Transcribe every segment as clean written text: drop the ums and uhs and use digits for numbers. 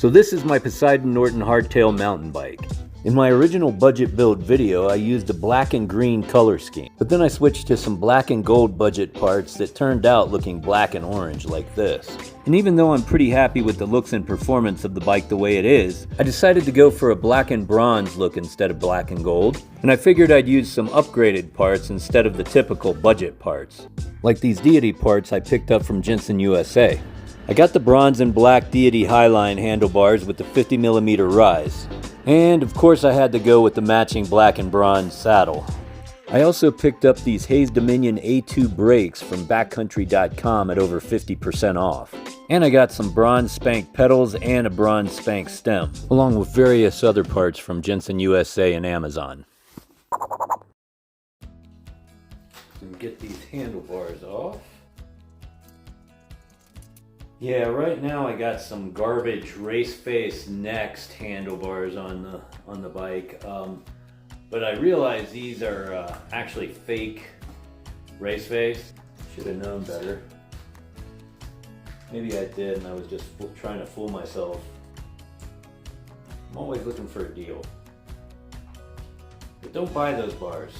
So this is my Poseidon Norton hardtail mountain bike. In my original budget build video, I used a black and green color scheme, but then I switched to some black and gold budget parts that turned out looking black and orange like this. And even though I'm pretty happy with the looks and performance of the bike the way it is, I decided to go for a black and bronze look instead of black and gold, and I figured I'd use some upgraded parts instead of the typical budget parts. Like these Deity parts I picked up from Jensen USA. I got the bronze and black Deity Highline handlebars with the 50mm rise. And of course I had to go with the matching black and bronze saddle. I also picked up these Hayes Dominion A2 brakes from backcountry.com at over 50% off. And I got some bronze Spank pedals and a bronze Spank stem, along with various other parts from Jensen USA and Amazon. And get these handlebars off. Yeah, right now I got some garbage Race Face Next handlebars on the bike, but I realize these are actually fake Race Face. Should have known better. Maybe I did, and I was just trying to fool myself. I'm always looking for a deal, but don't buy those bars.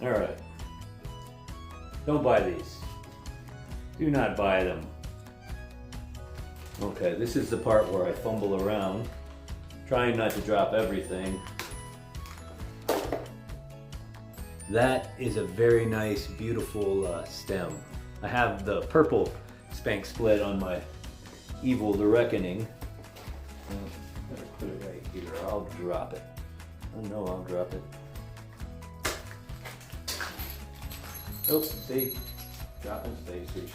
All right. Don't buy these. Do not buy them. Okay, this is the part where I fumble around, trying not to drop everything. That is a very nice, beautiful stem. I have the purple Spank split on my Evil the Reckoning. Better put it right here. I'll drop it. Oh no, I'll drop it. Oh, see, dropping spacers.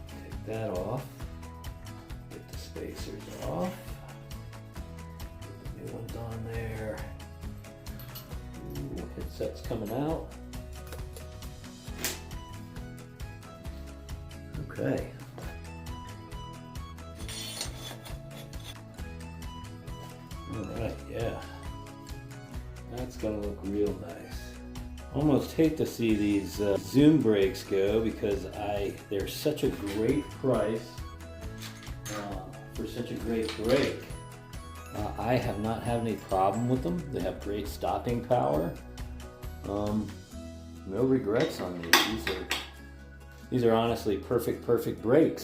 Take that off. Get the spacers off. Put the new ones on there. Ooh, headset's coming out. Okay. All right, yeah. That's gonna look real nice. Almost hate to see these Zoom brakes go because they're such a great price for such a great brake. I have not had any problem with them. They have great stopping power. No regrets on these. These are honestly perfect brakes.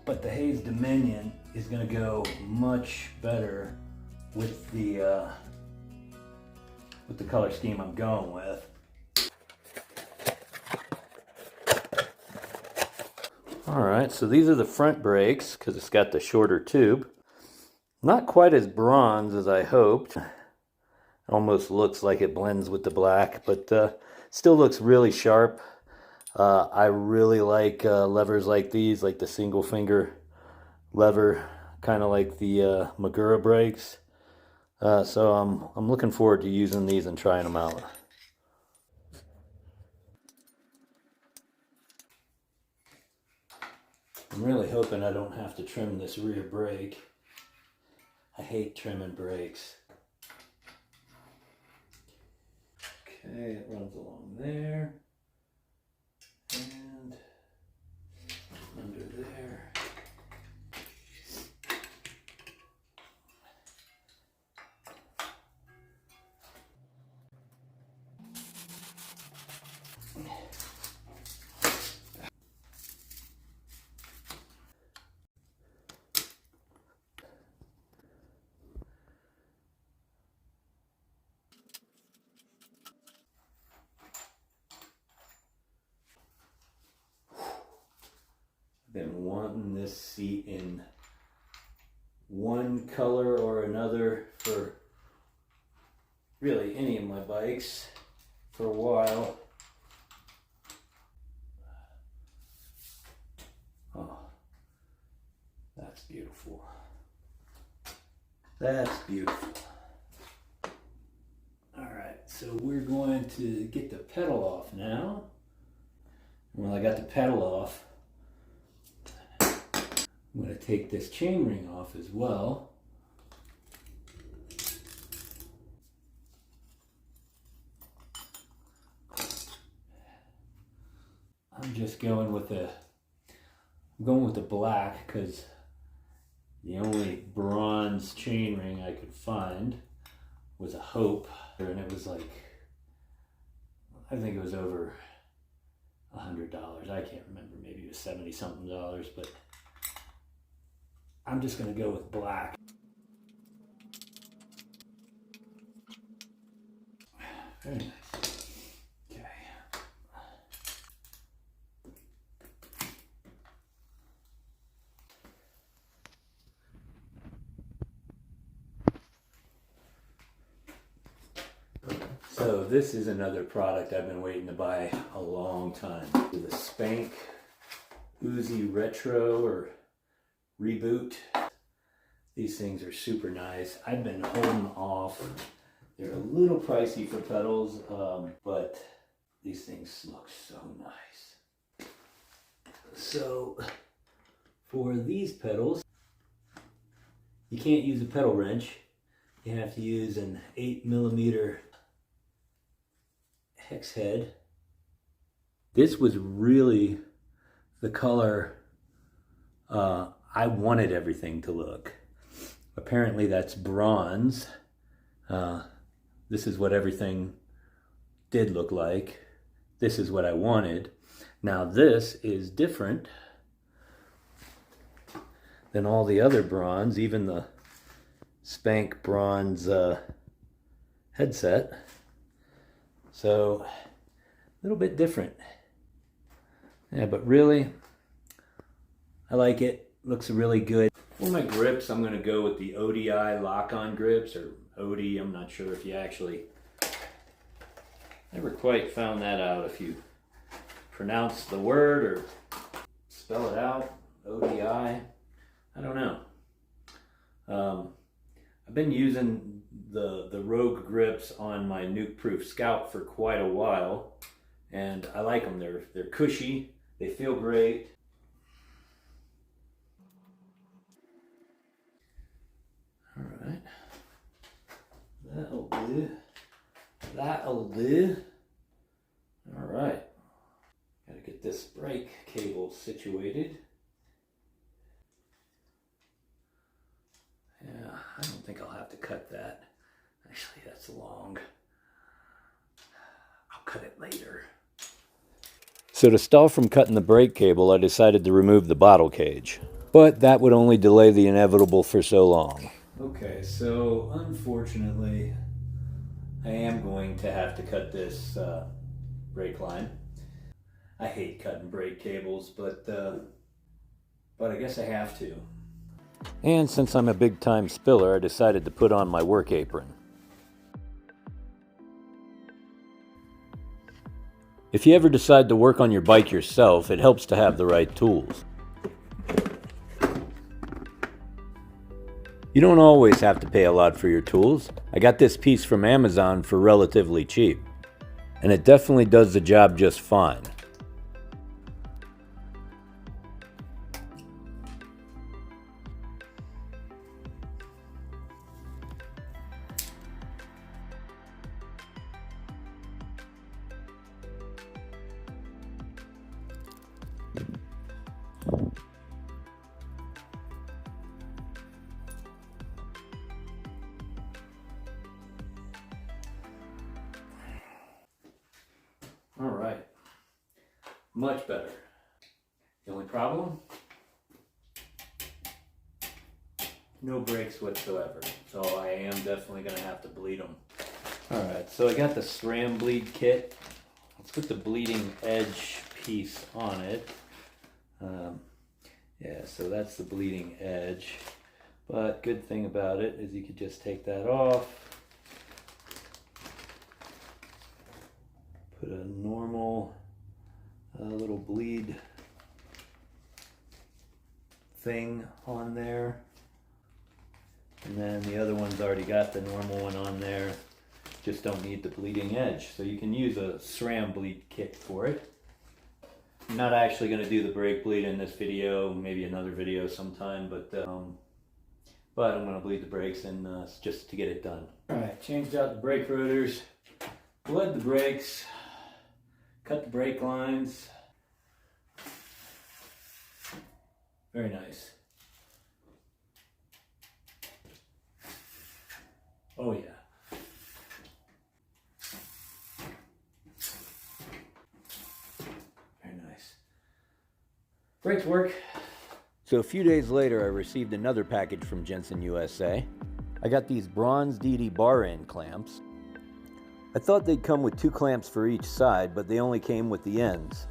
But the Hayes Dominion is gonna go much better with the color scheme I'm going with. Alright, so these are the front brakes because it's got the shorter tube. Not quite as bronze as I hoped. Almost looks like it blends with the black, but still looks really sharp. I really like levers like these, like the single finger lever, kind of like the Magura brakes. So I'm looking forward to using these and trying them out. I'm really hoping I don't have to trim this rear brake. I hate trimming brakes. Okay, it runs along there. And under there. Been wanting this seat in one color or another for really any of my bikes for a while. Oh, that's beautiful. That's beautiful. All right, so we're going to get the pedal off now. Well, I got the pedal off. I'm going to take this chain ring off as well. I'm just going with the black because the only bronze chainring I could find was a Hope, and it was like, I think it was over $100. I can't remember, maybe it was 70 something dollars, but I'm just gonna go with black. Very nice. Okay. So this is another product I've been waiting to buy a long time. The Spank Uzi Retro or Reboot. These things are super nice. I've been holding off. They're a little pricey for pedals, but these things look so nice. So for these pedals, you can't use a pedal wrench. You have to use an 8mm hex head. This was really the color I wanted everything to look. Apparently that's bronze. This is what everything did look like. This is what I wanted. Now this is different than all the other bronze, even the Spank bronze headset. So a little bit different. Yeah, but really, I like it. Looks really good. For my grips, I'm going to go with the ODI lock-on grips, or OD. I'm not sure if you actually never quite found that out if you pronounce the word or spell it out. ODI. I don't know. I've been using the Rogue grips on my nuke-proof Scout for quite a while, and I like them. They're cushy. They feel great. All right, that'll do. That'll do. All right, gotta get this brake cable situated. Yeah, I don't think I'll have to cut that. Actually, that's long. I'll cut it later. So to stall from cutting the brake cable, I decided to remove the bottle cage. But that would only delay the inevitable for so long. Okay, so unfortunately, I am going to have to cut this brake line. I hate cutting brake cables, but I guess I have to. And since I'm a big-time spiller, I decided to put on my work apron. If you ever decide to work on your bike yourself, it helps to have the right tools. You don't always have to pay a lot for your tools. I got this piece from Amazon for relatively cheap, and it definitely does the job just fine. All right, much better. The only problem? No brakes whatsoever, so I am definitely going to have to bleed them. All right, so I got the SRAM bleed kit. Let's put the bleeding edge piece on it. Yeah, so that's the bleeding edge. But good thing about it is you could just take that off. Put a normal little bleed thing on there. And then the other one's already got the normal one on there. Just don't need the bleeding edge. So you can use a SRAM bleed kit for it. I'm not actually going to do the brake bleed in this video, maybe another video sometime, but I'm going to bleed the brakes and just to get it done. Alright, changed out the brake rotors, bled the brakes, cut the brake lines. Very nice. Oh yeah. Very nice. Brakes work. So a few days later, I received another package from Jensen USA. I got these bronze Deity bar end clamps. I thought they'd come with 2 clamps for each side, but they only came with the ends.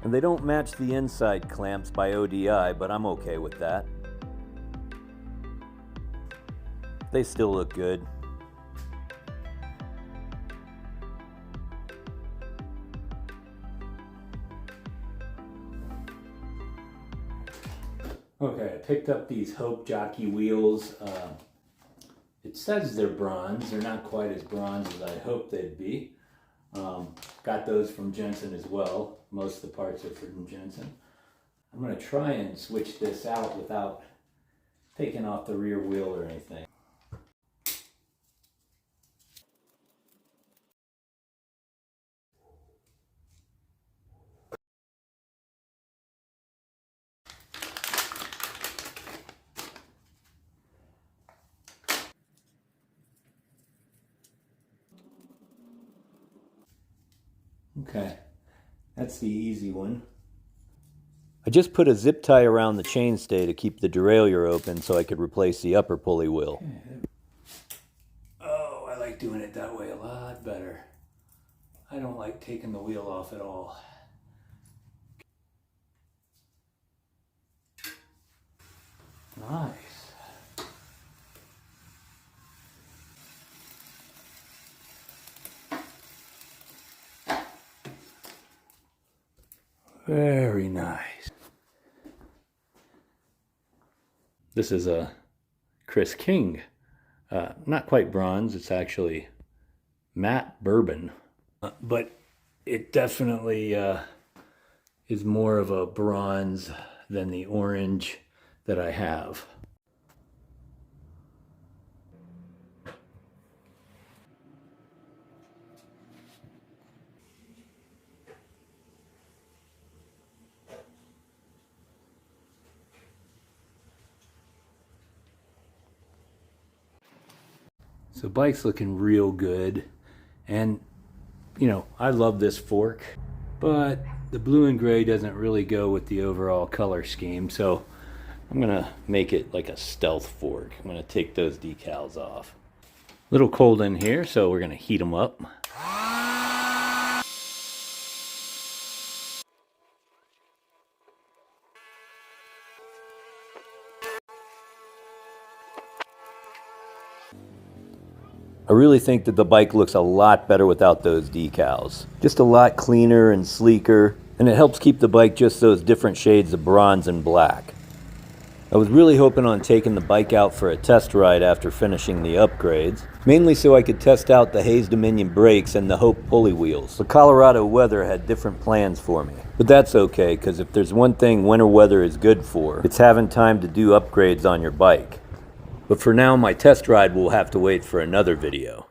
And they don't match the inside clamps by ODI, but I'm okay with that. They still look good. Okay, I picked up these Hope jockey wheels. It says they're bronze. They're not quite as bronze as I hoped they'd be. Got those from Jensen as well. Most of the parts are from Jensen. I'm going to try and switch this out without taking off the rear wheel or anything. Okay, that's the easy one. I just put a zip tie around the chainstay to keep the derailleur open so I could replace the upper pulley wheel. Oh, I like doing it that way a lot better. I don't like taking the wheel off at all. Nice. Very nice. This is a Chris King. Not quite bronze, it's actually matte bourbon. But it definitely is more of a bronze than the orange that I have. So bike's looking real good, and you know, I love this fork, but the blue and gray doesn't really go with the overall color scheme, so I'm gonna make it like a stealth fork. I'm gonna take those decals off. A little cold in here, so we're gonna heat them up. I really think that the bike looks a lot better without those decals. Just a lot cleaner and sleeker, and it helps keep the bike just those different shades of bronze and black. I was really hoping on taking the bike out for a test ride after finishing the upgrades, mainly so I could test out the Hayes Dominion brakes and the Hope pulley wheels. The Colorado weather had different plans for me. But that's okay, because if there's one thing winter weather is good for, it's having time to do upgrades on your bike. But for now, my test ride will have to wait for another video.